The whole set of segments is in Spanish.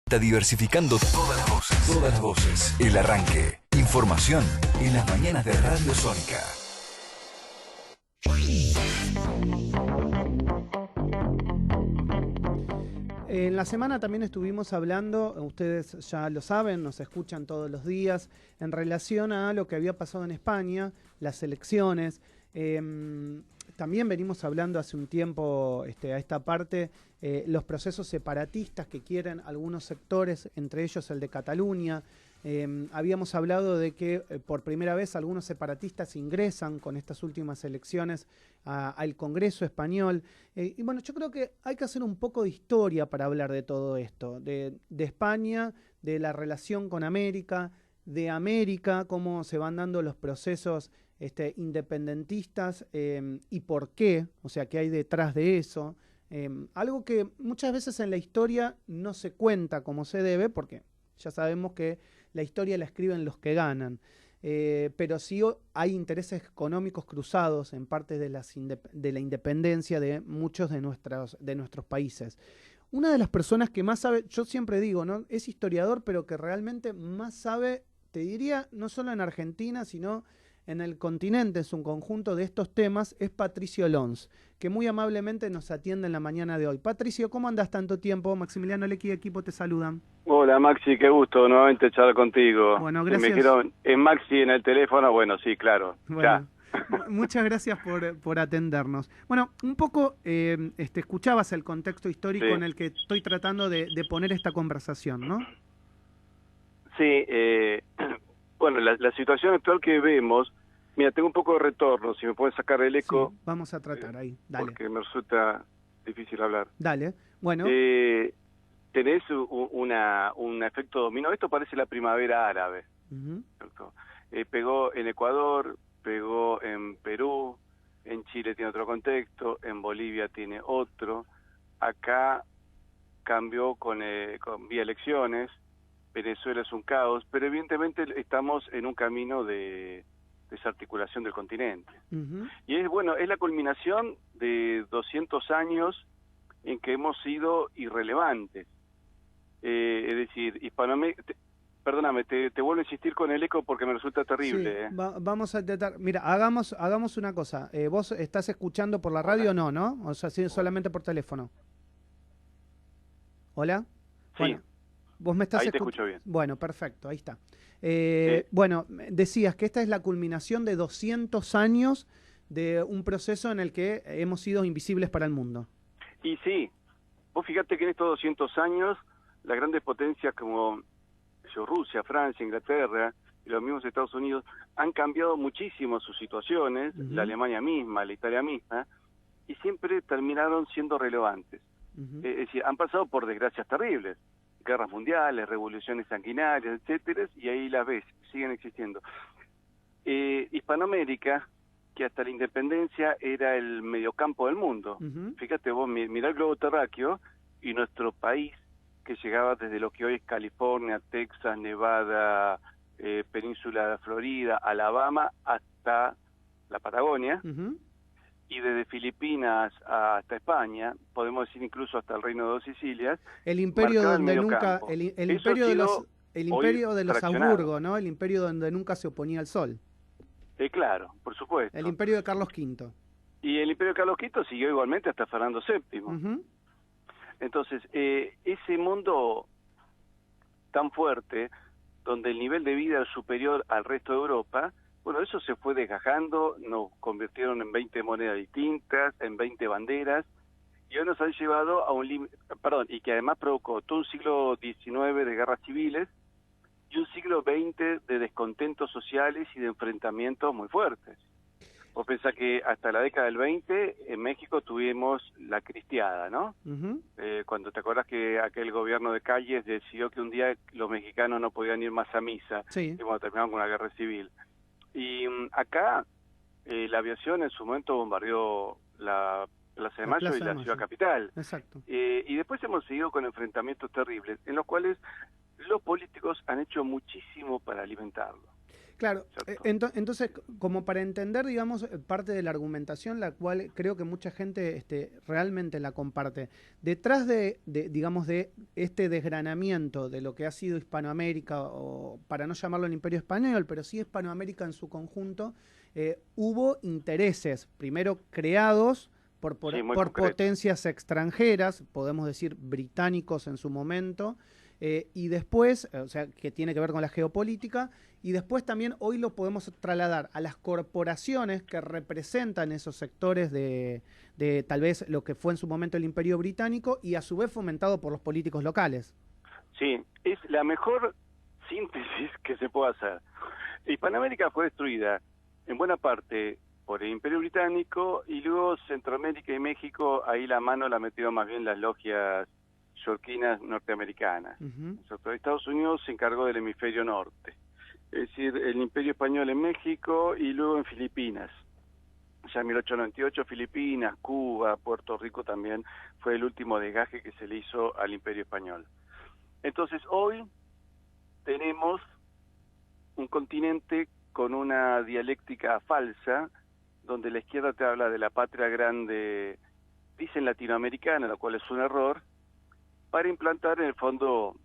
Está diversificando todas las voces. Todas las voces. El arranque. Información en las mañanas de Radio Sónica. En la semana también estuvimos hablando, ustedes ya lo saben, nos escuchan todos los días, en relación a lo que había pasado en España, las elecciones. También venimos hablando hace un tiempo a esta parte, los procesos separatistas que quieren algunos sectores, entre ellos el de Cataluña. Habíamos hablado de que por primera vez algunos separatistas ingresan con estas últimas elecciones al Congreso español. Y bueno, yo creo que hay que hacer un poco de historia para hablar de todo esto, de España, de la relación con América, de América, cómo se van dando los procesos independentistas y por qué, o sea, qué hay detrás de eso. Algo que muchas veces en la historia no se cuenta como se debe, porque ya sabemos que la historia la escriben los que ganan, pero sí hay intereses económicos cruzados en parte de la independencia de muchos de nuestros países. Una de las personas que más sabe, yo siempre digo, ¿no? Es historiador, pero que realmente más sabe, te diría, no solo en Argentina, sino en el continente, en su conjunto de estos temas, es Patricio Lons, que muy amablemente nos atiende en la mañana de hoy. Patricio, ¿cómo andas tanto tiempo? Maximiliano Lecky y equipo te saludan. Hola Maxi, qué gusto nuevamente charlar contigo. Bueno, gracias. Si me quiero, ¿es Maxi en el teléfono? Bueno, sí, claro. Bueno, ya. Muchas gracias por atendernos. Bueno, un poco escuchabas el contexto histórico en el que estoy tratando de poner esta conversación, ¿no? Sí, bueno, la situación actual que vemos, mira, tengo un poco de retorno, si me puedes sacar el eco. Sí, vamos a tratar ahí, dale. Porque me resulta difícil hablar. Dale, bueno. Tenés un efecto dominó, esto parece la primavera árabe. Pegó en Ecuador, pegó en Perú, en Chile tiene otro contexto, en Bolivia tiene otro, acá cambió vía elecciones, Venezuela es un caos, pero evidentemente estamos en un camino de desarticulación del continente. Y es la culminación de 200 años en que hemos sido irrelevantes. Es decir, Hispanoamérica... Perdóname, te vuelvo a insistir con el eco porque me resulta terrible. Sí, vamos a intentar... Mira, hagamos una cosa. ¿Vos estás escuchando por la radio o no? O sea, ¿sí, solamente por teléfono? ¿Hola? Sí. Bueno, vos me estás ahí te escucho bien. Bueno, perfecto, ahí está. Bueno, decías que esta es la culminación de 200 años de un proceso en el que hemos sido invisibles para el mundo. Y sí, vos fíjate que en estos 200 años las grandes potencias como Rusia, Francia, Inglaterra y los mismos Estados Unidos han cambiado muchísimo sus situaciones, la Alemania misma, la Italia misma, y siempre terminaron siendo relevantes. Es decir, han pasado por desgracias terribles, guerras mundiales, revoluciones sanguinarias, etcétera, y ahí las ves, siguen existiendo. Hispanoamérica, que hasta la independencia era el mediocampo del mundo. Fíjate vos, mirá el globo terráqueo y nuestro país, que llegaba desde lo que hoy es California, Texas, Nevada, península de Florida, Alabama, hasta la Patagonia, y desde Filipinas hasta España, podemos decir incluso hasta el Reino de dos Sicilias. El imperio donde nunca, el imperio de los Habsburgo, ¿no? El imperio donde nunca se oponía al sol. Claro, por supuesto. El imperio de Carlos V. Y el imperio de Carlos V siguió igualmente hasta Fernando VII. Entonces, ese mundo tan fuerte, donde el nivel de vida es superior al resto de Europa, bueno, eso se fue desgajando, nos convirtieron en 20 monedas distintas, en 20 banderas, y hoy nos han llevado a y que además provocó todo un siglo XIX de guerras civiles y un siglo XX de descontentos sociales y de enfrentamientos muy fuertes. Vos pensás que hasta la década del 20 en México tuvimos la cristiada, ¿no? Cuando te acuerdas que aquel gobierno de Calles decidió que un día los mexicanos no podían ir más a misa, y cuando terminaron con la guerra civil. Y acá la aviación en su momento bombardeó la Plaza de Mayo y la ciudad capital. Exacto. Y después hemos seguido con enfrentamientos terribles, en los cuales los políticos han hecho muchísimo para alimentarlo. Claro, entonces, como para entender, digamos, parte de la argumentación, la cual creo que mucha gente realmente la comparte, detrás digamos, de este desgranamiento de lo que ha sido Hispanoamérica, o para no llamarlo el Imperio Español, pero sí Hispanoamérica en su conjunto, hubo intereses, primero creados por potencias extranjeras, podemos decir británicos en su momento, y después, o sea, que tiene que ver con la geopolítica, y después también hoy lo podemos trasladar a las corporaciones que representan esos sectores de tal vez lo que fue en su momento el Imperio Británico, y a su vez fomentado por los políticos locales. Sí, es la mejor síntesis que se puede hacer. Hispanoamérica fue destruida en buena parte por el Imperio Británico, y luego Centroamérica y México, ahí la mano la metieron más bien las logias yorquinas norteamericanas. Estados Unidos se encargó del hemisferio norte, es decir, el Imperio Español en México y luego en Filipinas. Ya en 1898 Filipinas, Cuba, Puerto Rico también fue el último desgaje que se le hizo al Imperio Español. Entonces hoy tenemos un continente con una dialéctica falsa, donde la izquierda te habla de la patria grande, dicen latinoamericana, lo cual es un error, para implantar en el fondo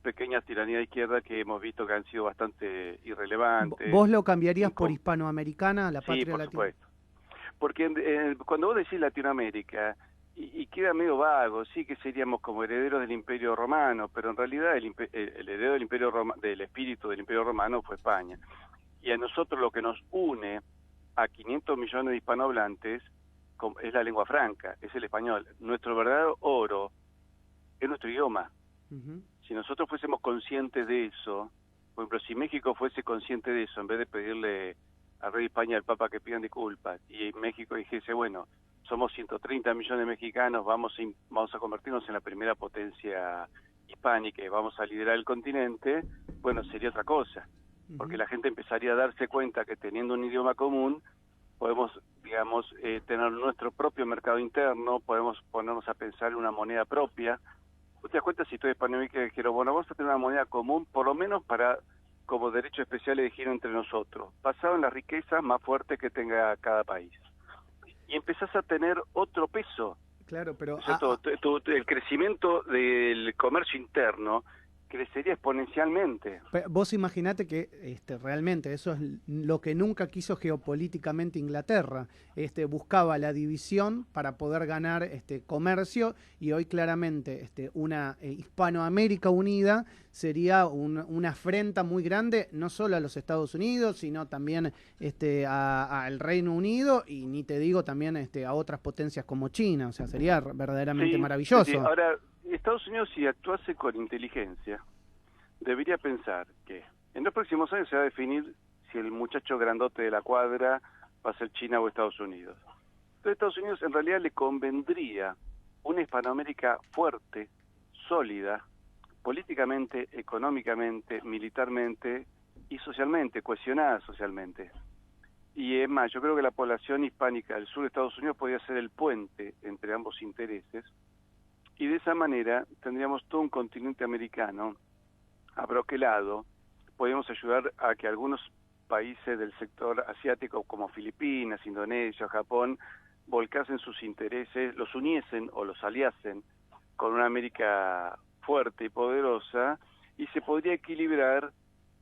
pequeñas tiranías de izquierda que hemos visto que han sido bastante irrelevantes. ¿Vos lo cambiarías por hispanoamericana, la patria por latina? Supuesto. Porque cuando vos decís Latinoamérica, y queda medio vago, sí que seríamos como herederos del Imperio Romano, pero en realidad el heredero del Imperio del espíritu del Imperio Romano fue España. Y a nosotros lo que nos une a 500 millones de hispanohablantes es la lengua franca, es el español. Nuestro verdadero oro es nuestro idioma. Si nosotros fuésemos conscientes de eso, por ejemplo, si México fuese consciente de eso, en vez de pedirle al rey de España y al Papa que pidan disculpas, y México dijese, bueno, somos 130 millones de mexicanos, vamos a convertirnos en la primera potencia hispánica y vamos a liderar el continente, bueno, sería otra cosa, porque la gente empezaría a darse cuenta que teniendo un idioma común, podemos, digamos, tener nuestro propio mercado interno, podemos ponernos a pensar en una moneda propia. ¿Vos te das cuenta si tú hispanoamérica dijeron, bueno, vamos a tener una moneda común, por lo menos para, como derecho especial de giro entre nosotros, basado en las riquezas más fuertes que tenga cada país? Y empezás a tener otro peso. Claro, pero el crecimiento del comercio interno crecería exponencialmente. Vos imaginate que realmente eso es lo que nunca quiso geopolíticamente Inglaterra. Buscaba la división para poder ganar comercio, y hoy claramente una Hispanoamérica unida sería una afrenta muy grande, no solo a los Estados Unidos, sino también al Reino Unido, y ni te digo también a otras potencias como China. O sea, sería verdaderamente maravilloso. Sí. Ahora, Estados Unidos, si actuase con inteligencia, debería pensar que en los próximos años se va a definir si el muchacho grandote de la cuadra va a ser China o Estados Unidos. Entonces, a Estados Unidos en realidad le convendría una Hispanoamérica fuerte, sólida, políticamente, económicamente, militarmente y socialmente, cohesionada socialmente. Y es más, yo creo que la población hispánica del sur de Estados Unidos podría ser el puente entre ambos intereses, y de esa manera tendríamos todo un continente americano abroquelado. Podríamos ayudar a que algunos países del sector asiático como Filipinas, Indonesia, Japón, volcasen sus intereses, los uniesen o los aliasen con una América fuerte y poderosa, y se podría equilibrar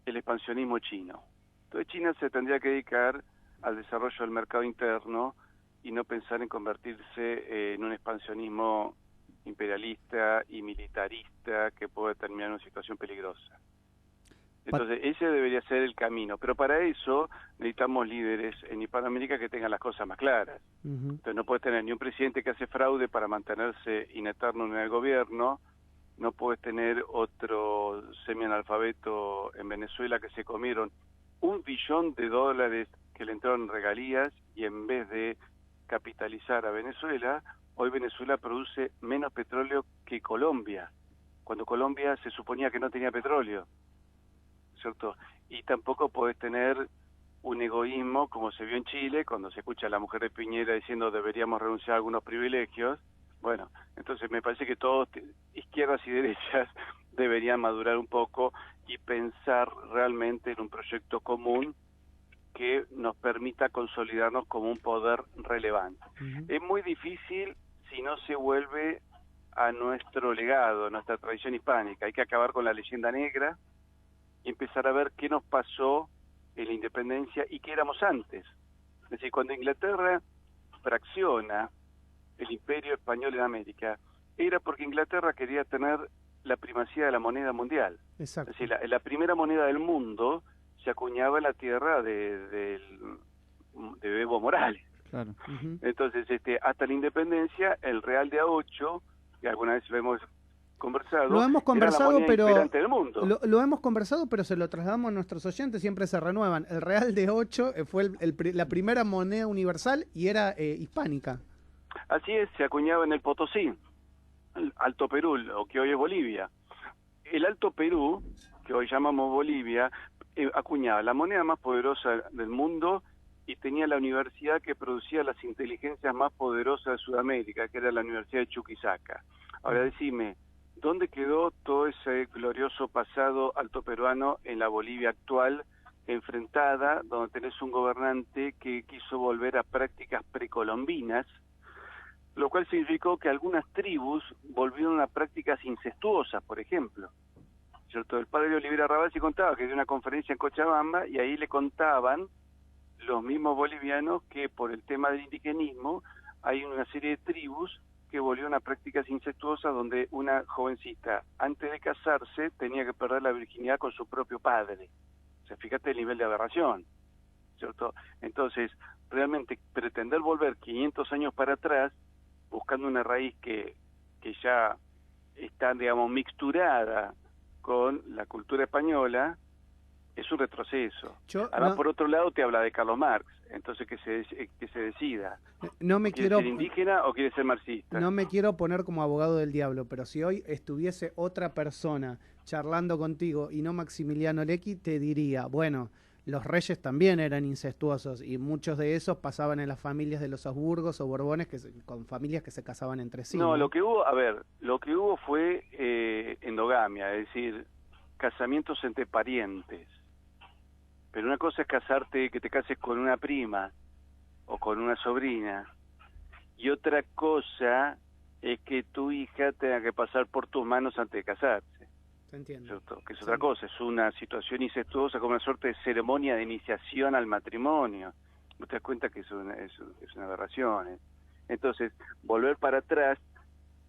el expansionismo chino. Entonces China se tendría que dedicar al desarrollo del mercado interno y no pensar en convertirse en un expansionismo imperialista y militarista que puede terminar en una situación peligrosa. Entonces ese debería ser el camino, pero para eso necesitamos líderes en Hispanoamérica que tengan las cosas más claras. Entonces no puedes tener ni un presidente que hace fraude para mantenerse in eterno en el gobierno, no puedes tener otro semianalfabeto en Venezuela que se comieron $1 billón que le entraron en regalías, y en vez de capitalizar a Venezuela, hoy Venezuela produce menos petróleo que Colombia, cuando Colombia se suponía que no tenía petróleo, ¿cierto? Y tampoco podés tener un egoísmo como se vio en Chile, cuando se escucha a la mujer de Piñera diciendo deberíamos renunciar a algunos privilegios. Bueno, entonces me parece que todos, izquierdas y derechas, deberían madurar un poco y pensar realmente en un proyecto común que nos permita consolidarnos como un poder relevante. Es muy difícil si no se vuelve a nuestro legado, a nuestra tradición hispánica. Hay que acabar con la leyenda negra y empezar a ver qué nos pasó en la independencia y qué éramos antes. Es decir, cuando Inglaterra fracciona el imperio español en América, era porque Inglaterra quería tener la primacía de la moneda mundial. Exacto. Es decir, la primera moneda del mundo se acuñaba en la tierra de Evo Morales. Claro. Entonces, hasta la independencia, el real de A8, que alguna vez lo hemos conversado, lo hemos conversado, era la moneda imperante del mundo. Lo hemos conversado, pero se lo trasladamos a nuestros oyentes, siempre se renuevan. El real de 8 fue la primera moneda universal y era hispánica. Así es, se acuñaba en el Potosí, el Alto Perú, o que hoy es Bolivia. El Alto Perú, que hoy llamamos Bolivia, acuñaba la moneda más poderosa del mundo y tenía la universidad que producía las inteligencias más poderosas de Sudamérica, que era la Universidad de Chuquisaca. Ahora decime, ¿dónde quedó todo ese glorioso pasado altoperuano en la Bolivia actual, enfrentada, donde tenés un gobernante que quiso volver a prácticas precolombinas, lo cual significó que algunas tribus volvieron a prácticas incestuosas, por ejemplo? ¿Cierto? El padre Olivera Rabasi contaba que dio una conferencia en Cochabamba y ahí le contaban los mismos bolivianos que por el tema del indigenismo hay una serie de tribus que volvieron a prácticas incestuosas donde una jovencita, antes de casarse, tenía que perder la virginidad con su propio padre. O sea, fíjate el nivel de aberración, ¿cierto? Entonces, realmente pretender volver 500 años para atrás, buscando una raíz que ya está, digamos, mixturada con la cultura española, es un retroceso. Además, por otro lado, te habla de Carlos Marx, entonces que se decida. No me ¿Quiere ser indígena o quiere ser marxista? No me quiero poner como abogado del diablo, pero si hoy estuviese otra persona charlando contigo y no Maximiliano Lecky, te diría, bueno, los reyes también eran incestuosos y muchos de esos pasaban en las familias de los Habsburgos o Borbones con familias que se casaban entre sí. No, lo que hubo fue endogamia, es decir, casamientos entre parientes. Pero una cosa es que te cases con una prima o con una sobrina, y otra cosa es que tu hija tenga que pasar por tus manos antes de casarse. Te entiendo. ¿Cierto? Que es otra cosa, es una situación incestuosa, como una suerte de ceremonia de iniciación al matrimonio. ¿No te das cuenta que es una aberración? Entonces, volver para atrás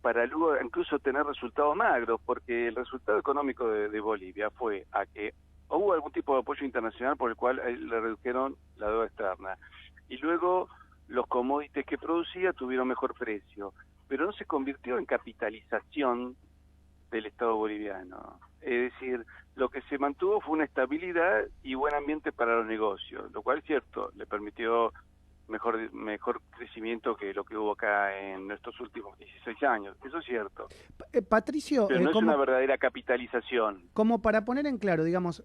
para luego incluso tener resultados magros, porque el resultado económico de Bolivia fue a que hubo algún tipo de apoyo internacional por el cual le redujeron la deuda externa. Y luego los commodities que producía tuvieron mejor precio, pero no se convirtió en capitalización del Estado boliviano. Es decir, lo que se mantuvo fue una estabilidad y buen ambiente para los negocios, lo cual es cierto, le permitió mejor crecimiento que lo que hubo acá en estos últimos 16 años, eso es cierto. Patricio, pero no es una verdadera capitalización. Como para poner en claro, digamos,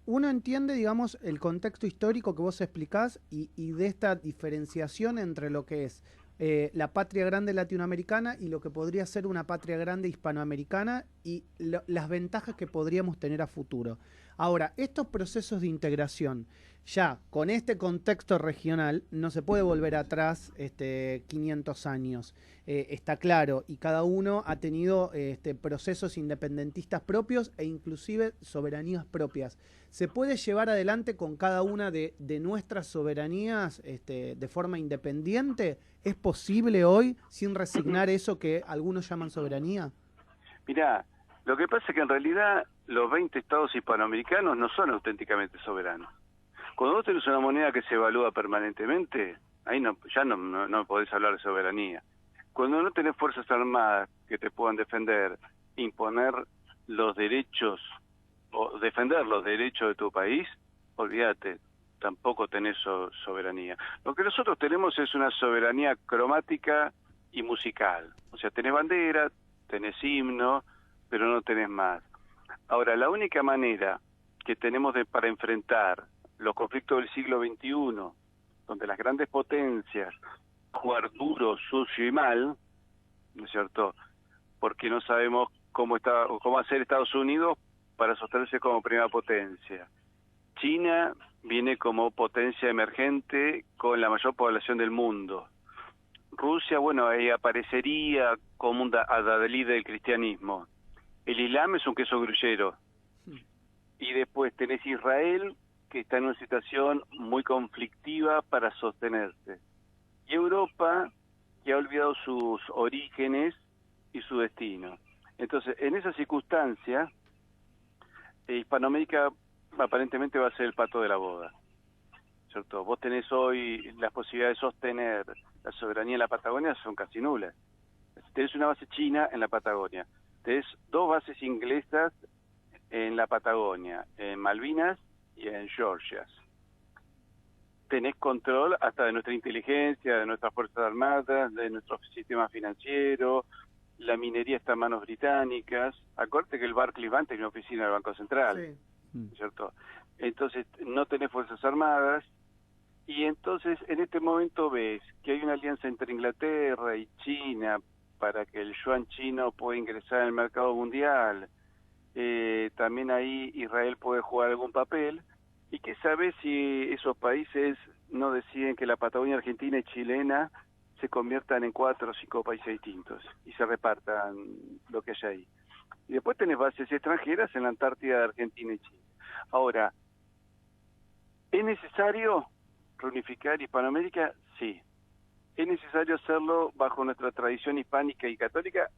uno entiende, digamos, el contexto histórico que vos explicás y de esta diferenciación entre lo que es la patria grande latinoamericana y lo que podría ser una patria grande hispanoamericana y las ventajas que podríamos tener a futuro. Ahora, estos procesos de integración, ya con este contexto regional, no se puede volver atrás 500 años, está claro, y cada uno ha tenido procesos independentistas propios e inclusive soberanías propias. ¿Se puede llevar adelante con cada una de nuestras soberanías de forma independiente? ¿Es posible hoy sin resignar eso que algunos llaman soberanía? Mirá, lo que pasa es que en realidad los 20 estados hispanoamericanos no son auténticamente soberanos. Cuando vos tenés una moneda que se evalúa permanentemente, ahí ya no podés hablar de soberanía. Cuando no tenés fuerzas armadas que te puedan defender, imponer los derechos o defender los derechos de tu país, olvídate, tampoco tenés soberanía. Lo que nosotros tenemos es una soberanía cromática y musical. O sea, tenés bandera, tenés himno, pero no tenés más. Ahora, la única manera que tenemos para enfrentar los conflictos del siglo XXI, donde las grandes potencias jugar duro, sucio y mal, ¿no es cierto?, porque no sabemos cómo va a ser Estados Unidos para sostenerse como primera potencia. China viene como potencia emergente con la mayor población del mundo. Rusia, bueno, ahí aparecería como un adalid del cristianismo. El Islam es un queso gruyero. Y después tenés Israel, que está en una situación muy conflictiva para sostenerse. Y Europa, que ha olvidado sus orígenes y su destino. Entonces, en esa circunstancia, Hispanoamérica aparentemente va a ser el pato de la boda, ¿cierto? Vos tenés hoy las posibilidades de sostener la soberanía en la Patagonia, son casi nulas. Tenés una base china en la Patagonia, tenés 2 bases inglesas en la Patagonia, en Malvinas y en Georgia. Tenés control hasta de nuestra inteligencia, de nuestras fuerzas armadas, de nuestro sistema financiero. La minería está en manos británicas. Acuérdate que el Barclays Bank tiene una oficina del Banco Central, sí. ¿Cierto? Entonces, no tenés fuerzas armadas, y entonces en este momento ves que hay una alianza entre Inglaterra y China para que el yuan chino pueda ingresar al mercado mundial. También ahí Israel puede jugar algún papel, y que sabe si esos países no deciden que la Patagonia argentina y chilena se conviertan en 4 o 5 países distintos y se repartan lo que hay ahí. Y después tenés bases extranjeras en la Antártida de Argentina y Chile. Ahora, ¿es necesario reunificar Hispanoamérica? Sí. ¿Es necesario hacerlo bajo nuestra tradición hispánica y católica?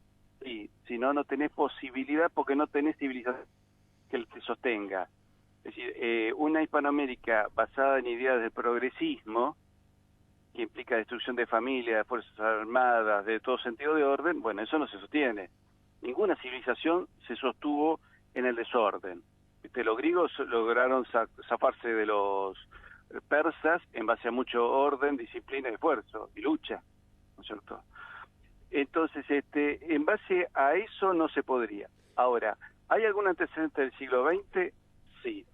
Sí. Si no, no tenés posibilidad, porque no tenés civilización que te sostenga. Es decir, una Hispanoamérica basada en ideas de progresismo, que implica destrucción de familias, de fuerzas armadas, de todo sentido de orden, bueno, eso no se sostiene. Ninguna civilización se sostuvo en el desorden. Los griegos lograron zafarse de los persas en base a mucho orden, disciplina, esfuerzo y lucha, ¿no es cierto? Entonces, en base a eso no se podría. Ahora, ¿hay algún antecedente del siglo XX? Sí.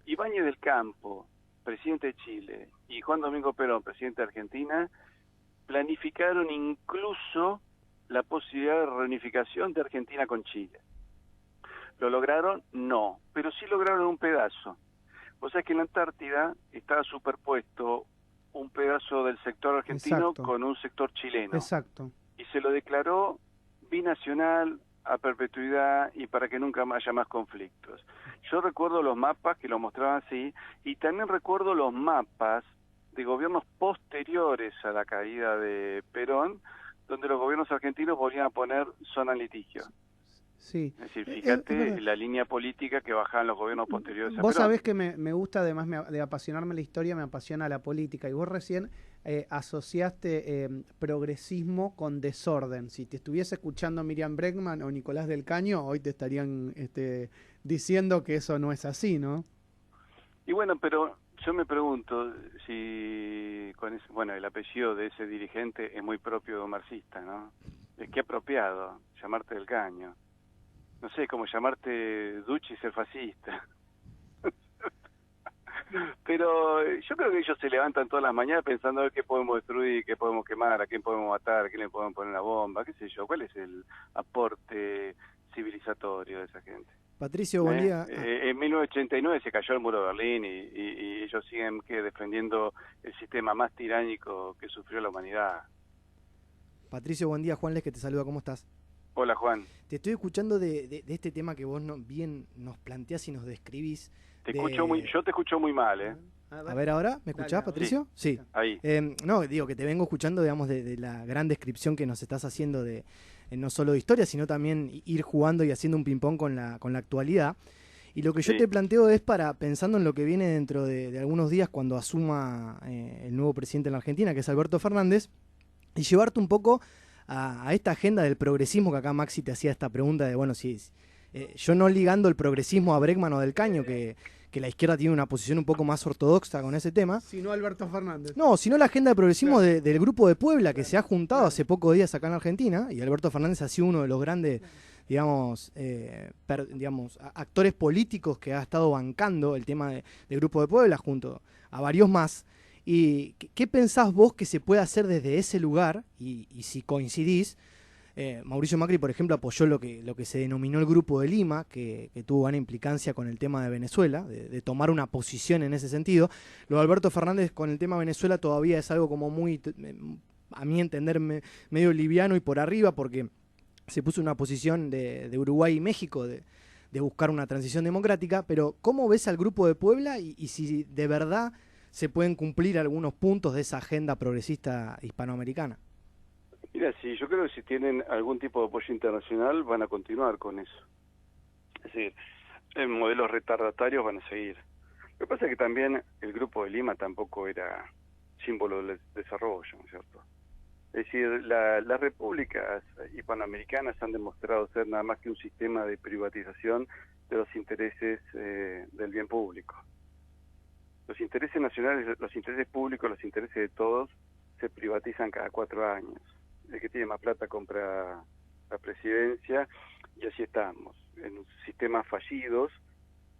Ibáñez del Campo, presidente de Chile, y Juan Domingo Perón, presidente de Argentina, planificaron incluso la posibilidad de reunificación de Argentina con Chile. ¿Lo lograron? No, pero sí lograron un pedazo. O sea que en la Antártida estaba superpuesto un pedazo del sector argentino, exacto, con un sector chileno. Exacto. Y se lo declaró binacional, a perpetuidad, y para que nunca haya más conflictos. Yo recuerdo los mapas que lo mostraban así, y también recuerdo los mapas de gobiernos posteriores a la caída de Perón, donde los gobiernos argentinos volvían a poner zona en litigio. Sí. Es decir, fíjate la línea política que bajaban los gobiernos posteriores a Perón. Vos sabés que me gusta, además de apasionarme la historia, me apasiona la política. Y vos recién asociaste progresismo con desorden. Si te estuviese escuchando Miriam Bregman o Nicolás del Caño, hoy te estarían diciendo que eso no es así, ¿no? Y bueno, pero yo me pregunto si bueno, el apellido de ese dirigente es muy propio de un marxista, ¿no? Qué apropiado llamarte del Caño. No sé, como llamarte Ducci y ser fascista. Pero yo creo que ellos se levantan todas las mañanas pensando a ver qué podemos destruir, qué podemos quemar, a quién podemos matar, a quién le podemos poner una bomba, qué sé yo. ¿Cuál es el aporte civilizatorio de esa gente? Patricio, buen día. En 1989 se cayó el muro de Berlín y ellos siguen defendiendo el sistema más tiránico que sufrió la humanidad. Patricio, buen día. Juan Les, que te saluda. ¿Cómo estás? Hola, Juan. Te estoy escuchando de este tema que vos bien nos planteás y nos describís. Yo te escucho muy mal, ¿eh? A ver ahora, ¿me escuchás, Patricio? Sí. Ahí. No, digo que te vengo escuchando, digamos, de la gran descripción que nos estás haciendo de no solo de historia, sino también ir jugando y haciendo un ping-pong con la actualidad. Y lo que yo te planteo es pensando en lo que viene dentro de algunos días cuando asuma el nuevo presidente en la Argentina, que es Alberto Fernández, y llevarte un poco a esta agenda del progresismo, que acá Maxi te hacía esta pregunta de, bueno, si yo no ligando el progresismo a Bregman o del Caño, que la izquierda tiene una posición un poco más ortodoxa con ese tema. Sino Alberto Fernández. No, sino la agenda de progresismo del Grupo de Puebla, que se ha juntado hace pocos días acá en Argentina, y Alberto Fernández ha sido uno de los grandes, digamos, actores políticos que ha estado bancando el tema de Grupo de Puebla junto a varios más. ¿Y qué pensás vos que se puede hacer desde ese lugar, y si coincidís, Mauricio Macri, por ejemplo, apoyó lo que se denominó el Grupo de Lima, que tuvo gran implicancia con el tema de Venezuela, de tomar una posición en ese sentido. Lo de Alberto Fernández con el tema Venezuela todavía es algo como muy, a mi entender, medio liviano y por arriba, porque se puso una posición de Uruguay y México de buscar una transición democrática, pero ¿cómo ves al Grupo de Puebla y si de verdad se pueden cumplir algunos puntos de esa agenda progresista hispanoamericana? Mira, sí, yo creo que si tienen algún tipo de apoyo internacional van a continuar con eso. Es decir, modelos retardatarios van a seguir. Lo que pasa es que también el Grupo de Lima tampoco era símbolo del desarrollo, ¿no es cierto? Es decir, las repúblicas hispanoamericanas han demostrado ser nada más que un sistema de privatización de los intereses del bien público. Los intereses nacionales, los intereses públicos, los intereses de todos se privatizan cada 4 años. El que tiene más plata compra la presidencia y así estamos, en sistemas fallidos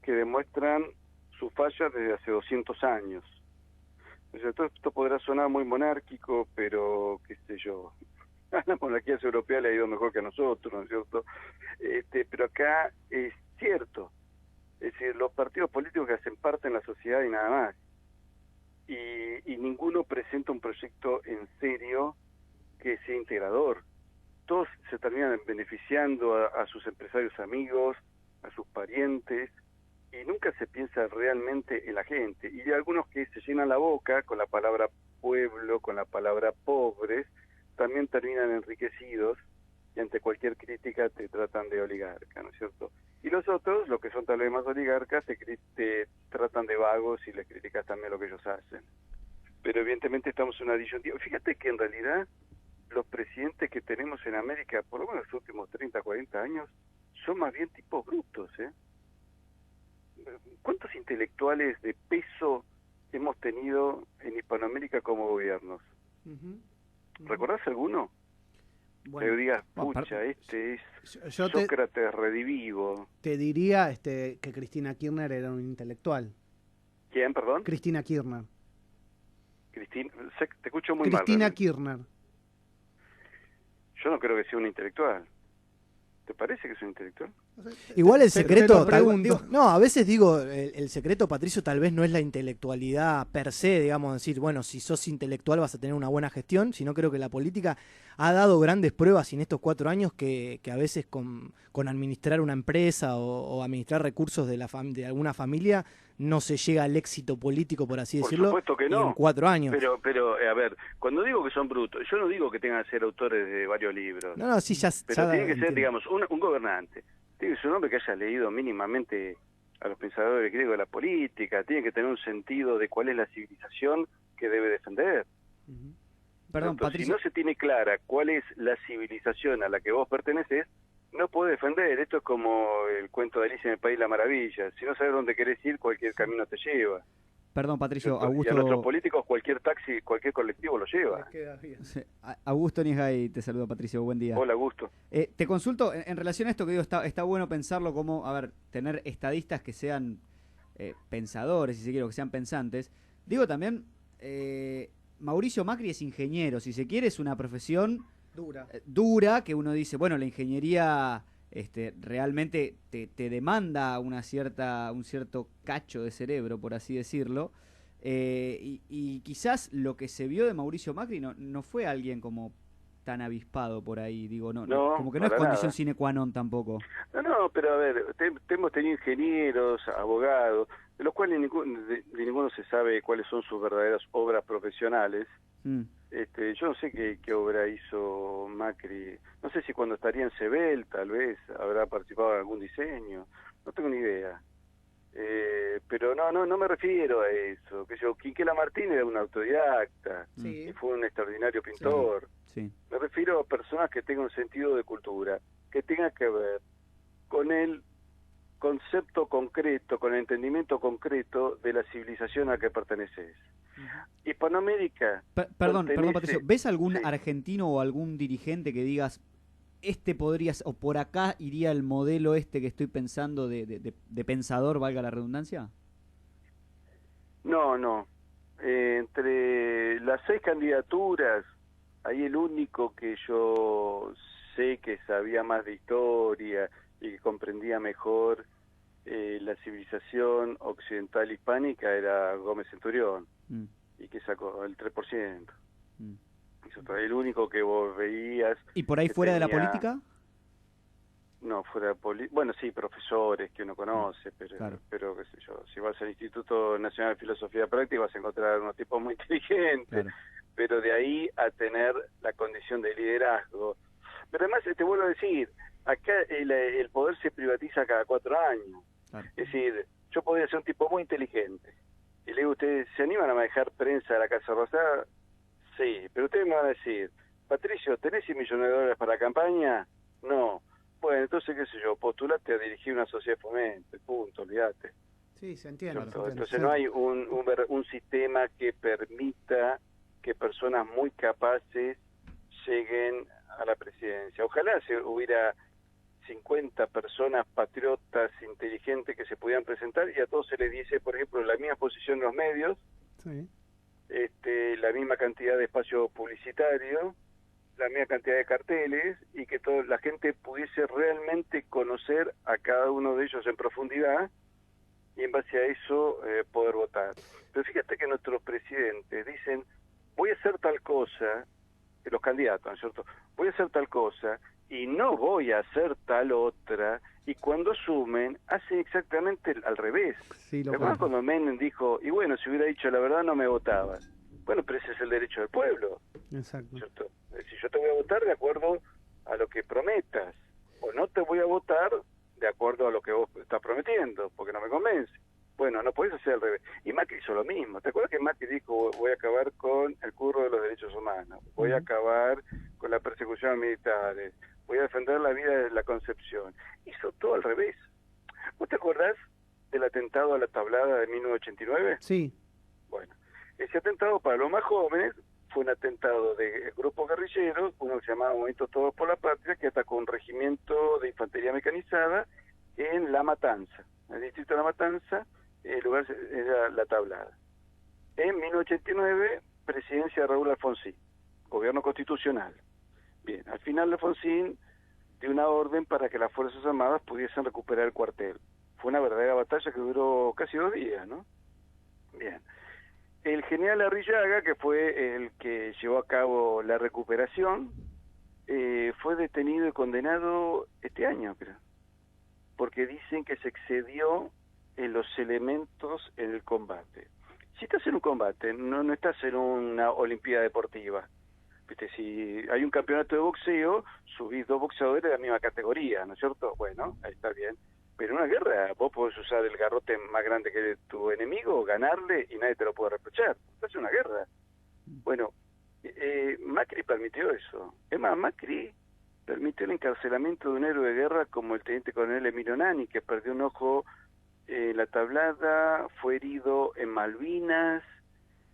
que demuestran su falla desde hace 200 años. Esto podrá sonar muy monárquico, pero qué sé yo, a las monarquías europeas le ha ido mejor que a nosotros, ¿no es cierto? Pero acá es cierto, es decir, los partidos políticos que hacen parte en la sociedad y nada más, y ninguno presenta un proyecto en serio que sea integrador. Todos se terminan beneficiando a sus empresarios amigos, a sus parientes, y nunca se piensa realmente en la gente. Y hay algunos que se llenan la boca con la palabra pueblo, con la palabra pobres, también terminan enriquecidos y ante cualquier crítica te tratan de oligarca, ¿no es cierto? Y los otros, los que son tal vez más oligarcas, te tratan de vagos y les criticas también lo que ellos hacen. Pero evidentemente estamos en una disyuntiva. Fíjate que en realidad los presidentes que tenemos en América, por lo menos los últimos 30, 40 años, son más bien tipos brutos, ¿eh? ¿Cuántos intelectuales de peso hemos tenido en Hispanoamérica como gobiernos? ¿Recordás alguno? Bueno, que digas, pucha, este es Sócrates redivivo. Te diría que Cristina Kirchner era un intelectual. ¿Quién, perdón? Cristina Kirchner. Cristina, te escucho muy Cristina mal. Kirchner. Yo no creo que sea un intelectual. ¿Te parece que es un intelectual? Igual el secreto, a veces digo, el secreto, Patricio, tal vez no es la intelectualidad per se, digamos, decir, bueno, si sos intelectual vas a tener una buena gestión, sino creo que la política ha dado grandes pruebas en estos 4 años que a veces con administrar una empresa o administrar recursos de alguna familia no se llega al éxito político, por así decirlo, por supuesto que no, en 4 años. Pero a ver, cuando digo que son brutos, yo no digo que tengan que ser autores de varios libros. No, sí, pero tiene que ser, digamos, un gobernante. Tiene que ser un hombre que haya leído mínimamente a los pensadores griegos de la política, tiene que tener un sentido de cuál es la civilización que debe defender. Perdón, entonces, Patricio. si no se tiene clara cuál es la civilización a la que vos perteneces, no podés defender. Esto es como el cuento de Alicia en el País de la Maravilla. Si no sabes dónde querés ir, cualquier camino te lleva. Perdón, Patricio, Y a nuestros políticos cualquier taxi, cualquier colectivo lo lleva. Sí. Augusto Nisgay te saludo, Patricio, buen día. Hola, Augusto. Te consulto, en relación a esto que digo, está bueno pensarlo como, a ver, tener estadistas que sean pensadores, si se quiere, que sean pensantes. Digo también, Mauricio Macri es ingeniero, si se quiere, es una profesión dura, que uno dice, bueno, la ingeniería realmente te demanda un cierto cacho de cerebro, por así decirlo, y quizás lo que se vio de Mauricio Macri no fue alguien como tan avispado por ahí, digo, no como que no es condición sine qua non tampoco. No, pero a ver, hemos tenido ingenieros, abogados, de los cuales de ninguno se sabe cuáles son sus verdaderas obras profesionales. Yo no sé qué obra hizo Macri, no sé si cuando estaría en Sebel tal vez habrá participado en algún diseño, no tengo ni idea. Pero no me refiero a eso. Que yo, Quinquela Martín era un autodidacta y fue un extraordinario pintor. Sí. Me refiero a personas que tengan un sentido de cultura, que tenga que ver con el concepto concreto, con el entendimiento concreto de la civilización a la que perteneces. Hispanoamérica. Perdón, Patricio, ¿ves algún argentino o algún dirigente que digas, o por acá iría el modelo que estoy pensando de pensador, valga la redundancia? No. Entre las 6 candidaturas, ahí el único que yo pensé que sabía más de historia y que comprendía mejor la civilización occidental hispánica era Gómez Centurión, y que sacó el 3%. Eso fue el único que vos veías. ¿Y por ahí fuera de la política? No, fuera de política. Bueno, sí, profesores que uno conoce, pero, claro. pero qué sé yo, si vas al Instituto Nacional de Filosofía Práctica vas a encontrar unos tipos muy inteligentes, claro. Pero de ahí a tener la condición de liderazgo. Pero además, te vuelvo a decir, acá el poder se privatiza cada 4 años. Claro. Es decir, yo podría ser un tipo muy inteligente. Y le digo, ¿ustedes se animan a manejar prensa de la Casa Rosada? Sí, pero ustedes me van a decir, Patricio, ¿tenés 100 millones de dólares para la campaña? No. Bueno, entonces, qué sé yo, postulate a dirigir una sociedad de fomento, punto, olvídate. Sí, se entiende. Entonces no hay un sistema que permita que personas muy capaces lleguen a la presidencia. Ojalá se hubiera 50 personas patriotas, inteligentes que se pudieran presentar y a todos se les diese, por ejemplo, la misma posición en los medios, sí. La misma cantidad de espacio publicitario, la misma cantidad de carteles y que toda la gente pudiese realmente conocer a cada uno de ellos en profundidad y en base a eso poder votar. Pero fíjate que nuestros presidentes dicen, voy a hacer tal cosa, los candidatos, ¿no es cierto? Voy a hacer tal cosa y no voy a hacer tal otra, y cuando asumen, hacen exactamente al revés. Sí, ¿te acuerdas cuando Menem dijo, y bueno, si hubiera dicho la verdad no me votaban? Bueno, pero ese es el derecho del pueblo. Exacto. ¿Cierto? Si yo te voy a votar de acuerdo a lo que prometas, o no te voy a votar de acuerdo a lo que vos estás prometiendo, porque no me convence. Bueno, no podés hacer al revés. Y Macri hizo lo mismo. ¿Te acuerdas que Macri dijo, voy a acabar con el curro de los derechos humanos, voy a acabar con la persecución a militares, voy a defender la vida de la Concepción? Hizo todo al revés. ¿Vos te acordás del atentado a la Tablada de 1989? Sí. Bueno, ese atentado para los más jóvenes fue un atentado de grupos guerrilleros, uno que se llamaba Movimiento Todos por la Patria, que atacó un regimiento de infantería mecanizada en La Matanza, en el distrito de La Matanza. El lugar era La Tablada. En 1989, presidencia de Raúl Alfonsín, gobierno constitucional. Bien, al final Alfonsín dio una orden para que las Fuerzas Armadas pudiesen recuperar el cuartel. Fue una verdadera batalla que duró casi 2 días, ¿no? Bien. El general Arrillaga, que fue el que llevó a cabo la recuperación, fue detenido y condenado este año, creo, porque dicen que se excedió en los elementos en el combate. Si estás en un combate, no estás en una olimpiada deportiva. ¿Viste? Si hay un campeonato de boxeo, subís 2 boxeadores de la misma categoría, ¿no es cierto? Bueno, ahí está bien. Pero en una guerra vos podés usar el garrote más grande que tu enemigo, ganarle y nadie te lo puede reprochar. Estás en una guerra. Bueno, Macri permitió eso. Es más, Macri permitió el encarcelamiento de un héroe de guerra como el teniente coronel Emilio Nani, que perdió un ojo en La Tablada, fue herido en Malvinas,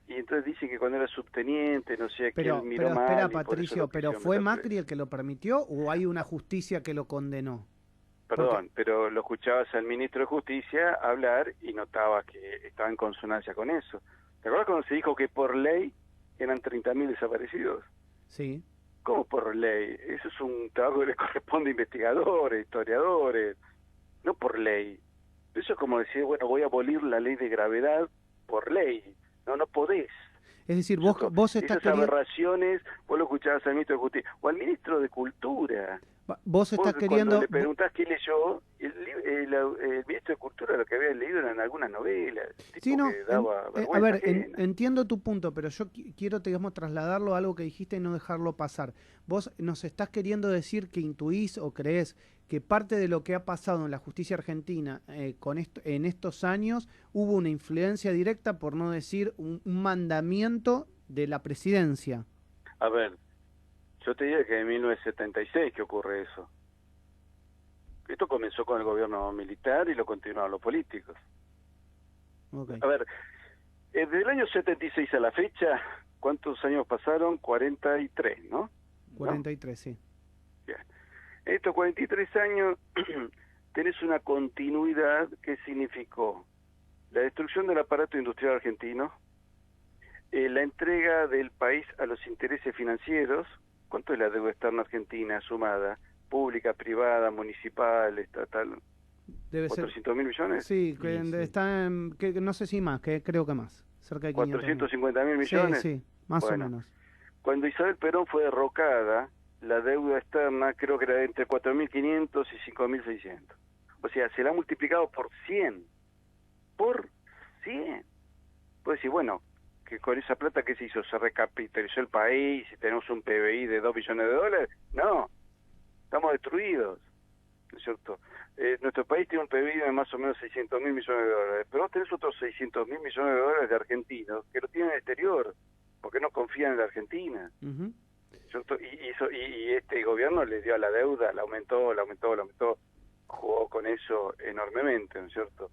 y entonces dice que cuando era subteniente, no sé, que él miró mal. Pero espera, Patricio, ¿pero fue Macri el que lo permitió o hay una justicia que lo condenó? Perdón, pero lo escuchabas al ministro de Justicia hablar y notabas que estaba en consonancia con eso. ¿Te acuerdas cuando se dijo que por ley eran 30.000 desaparecidos? Sí. ¿Cómo por ley? Eso es un trabajo que le corresponde a investigadores, historiadores, no por ley. Eso es como decir, bueno, voy a abolir la ley de gravedad por ley. No podés. Es decir, vos estás esas aberraciones, vos lo escuchabas al ministro de Justicia, o al ministro de Cultura. Vos estás queriendo... Cuando le preguntás qué leyó, el ministro de Cultura lo que había leído eran algunas novelas. Sí, no, a ver, entiendo tu punto, pero yo quiero, digamos, trasladarlo a algo que dijiste y no dejarlo pasar. Vos nos estás queriendo decir que intuís o creés que parte de lo que ha pasado en la justicia argentina en estos años hubo una influencia directa, por no decir un mandamiento de la presidencia. A ver, yo te diría que en 1976 que ocurre eso. Esto comenzó con el gobierno militar y lo continuaron los políticos. Okay. A ver, desde el año 76 a la fecha, ¿cuántos años pasaron? 43, ¿no? 43, ¿no? Sí. Bien. En estos 43 años tenés una continuidad que significó la destrucción del aparato industrial argentino, la entrega del país a los intereses financieros, ¿Cuánto es la deuda externa argentina sumada? Pública, privada, municipal, estatal. Debe ser. ¿400.000 millones? Sí, está en, que no sé si más, que creo que más. Cerca de 450.000 millones. Sí, más o menos. Cuando Isabel Perón fue derrocada, la deuda externa creo que era entre 4.500 y 5.600. O sea, se la ha multiplicado por 100. Por 100. Pues decir, bueno, que con esa plata, ¿qué se hizo? ¿Se recapitalizó el país y tenemos un PBI de 2 billones de dólares? No, estamos destruidos, ¿no es cierto? Nuestro país tiene un PBI de más o menos 600.000 millones de dólares, pero vos tenés otros 600.000 millones de dólares de argentinos que lo tienen en el exterior, porque no confían en la Argentina. ¿Cierto? Y este gobierno le dio a la deuda, la aumentó, jugó con eso enormemente, ¿no es cierto?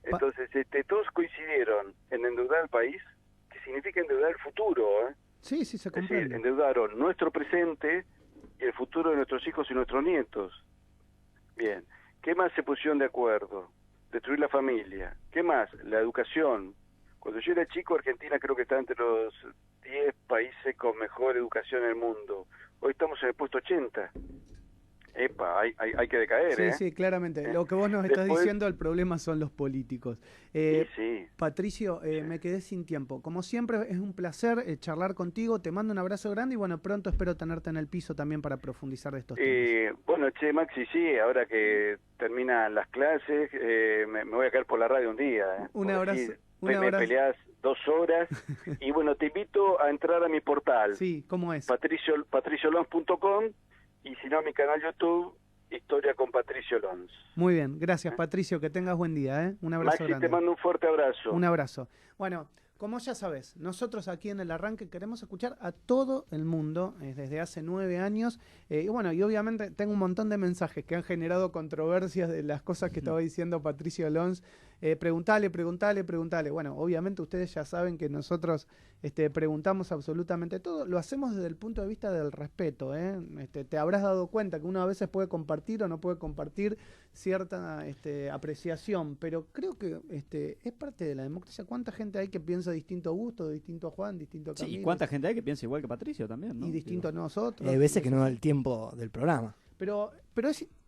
Entonces, todos coincidieron en endeudar al país, que significa endeudar el futuro, ¿eh? Sí, se comprende. Es decir, endeudaron nuestro presente y el futuro de nuestros hijos y nuestros nietos. Bien, ¿qué más se pusieron de acuerdo? Destruir la familia. ¿Qué más? La educación. Cuando yo era chico, Argentina creo que está entre los 10 países con mejor educación en el mundo. Hoy estamos en el puesto 80. Epa, hay que decaer, Sí, claramente. Lo que vos nos estás diciendo, el problema son los políticos. Sí. Patricio, me quedé sin tiempo. Como siempre, es un placer charlar contigo. Te mando un abrazo grande y bueno, pronto espero tenerte en el piso también para profundizar de estos temas. Bueno, Maxi, sí, ahora que terminan las clases, me voy a caer por la radio un día. Un abrazo. Me peleás 2 horas y bueno, te invito a entrar a mi portal. Sí, ¿cómo es? patriciolons.com. Y si no, mi canal YouTube, Historia con Patricio Lons. Muy bien, gracias Patricio, que tengas buen día, ¿eh? Un abrazo Maxi, grande. te mando un fuerte abrazo. Un abrazo. Bueno, como ya sabes, nosotros aquí en El Arranque queremos escuchar a todo el mundo desde hace 9 años. Y bueno, y obviamente tengo un montón de mensajes que han generado controversias de las cosas que estaba diciendo Patricio Lons. Preguntale. Bueno, obviamente ustedes ya saben que nosotros preguntamos absolutamente todo. Lo hacemos desde el punto de vista del respeto. Te habrás dado cuenta que uno a veces puede compartir o no puede compartir cierta apreciación, pero creo que es parte de la democracia. ¿Cuánta gente hay que piensa distinto a Augusto, distinto a Juan, distinto a Camilo? Sí, y cuánta gente hay que piensa igual que Patricio también, ¿no? Y distinto a nosotros. Hay veces que no da el tiempo del programa. Pero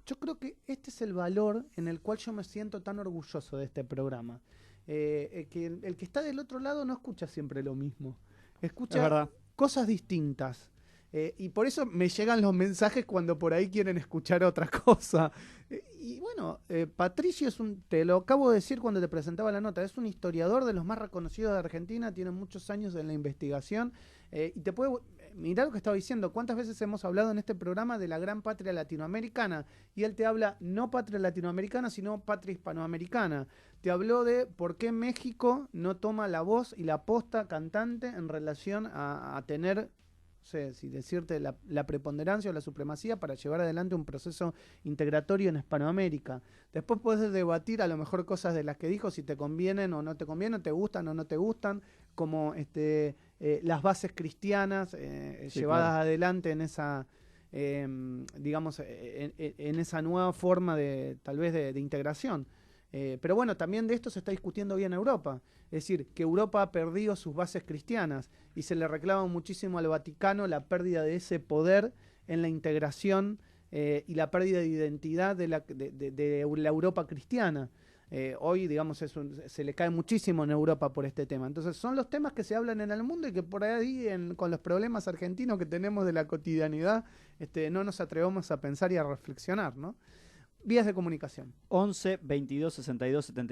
yo creo que este es el valor en el cual yo me siento tan orgulloso de este programa. Que el que está del otro lado no escucha siempre lo mismo. Escucha cosas distintas. Y por eso me llegan los mensajes cuando por ahí quieren escuchar otra cosa. Y bueno, Patricio te lo acabo de decir cuando te presentaba la nota, es un historiador de los más reconocidos de Argentina, tiene muchos años en la investigación, y te puede mirar lo que estaba diciendo, cuántas veces hemos hablado en este programa de la gran patria latinoamericana, y él te habla no patria latinoamericana, sino patria hispanoamericana. Te habló de por qué México no toma la voz y la posta cantante en relación a tener, no sé si decirte, la preponderancia o la supremacía para llevar adelante un proceso integratorio en Hispanoamérica. Después puedes debatir a lo mejor cosas de las que dijo, si te convienen o no te convienen, te gustan o no te gustan, como las bases cristianas llevadas adelante en esa, digamos, en esa nueva forma de tal vez de integración. Pero bueno, también de esto se está discutiendo hoy en Europa. Es decir, que Europa ha perdido sus bases cristianas y se le reclama muchísimo al Vaticano la pérdida de ese poder en la integración y la pérdida de identidad de la Europa cristiana. Hoy, digamos, se le cae muchísimo en Europa por este tema. Entonces, son los temas que se hablan en el mundo y que por ahí, con los problemas argentinos que tenemos de la cotidianidad, no nos atrevemos a pensar y a reflexionar, ¿no? Vías de comunicación. 11 22 62 73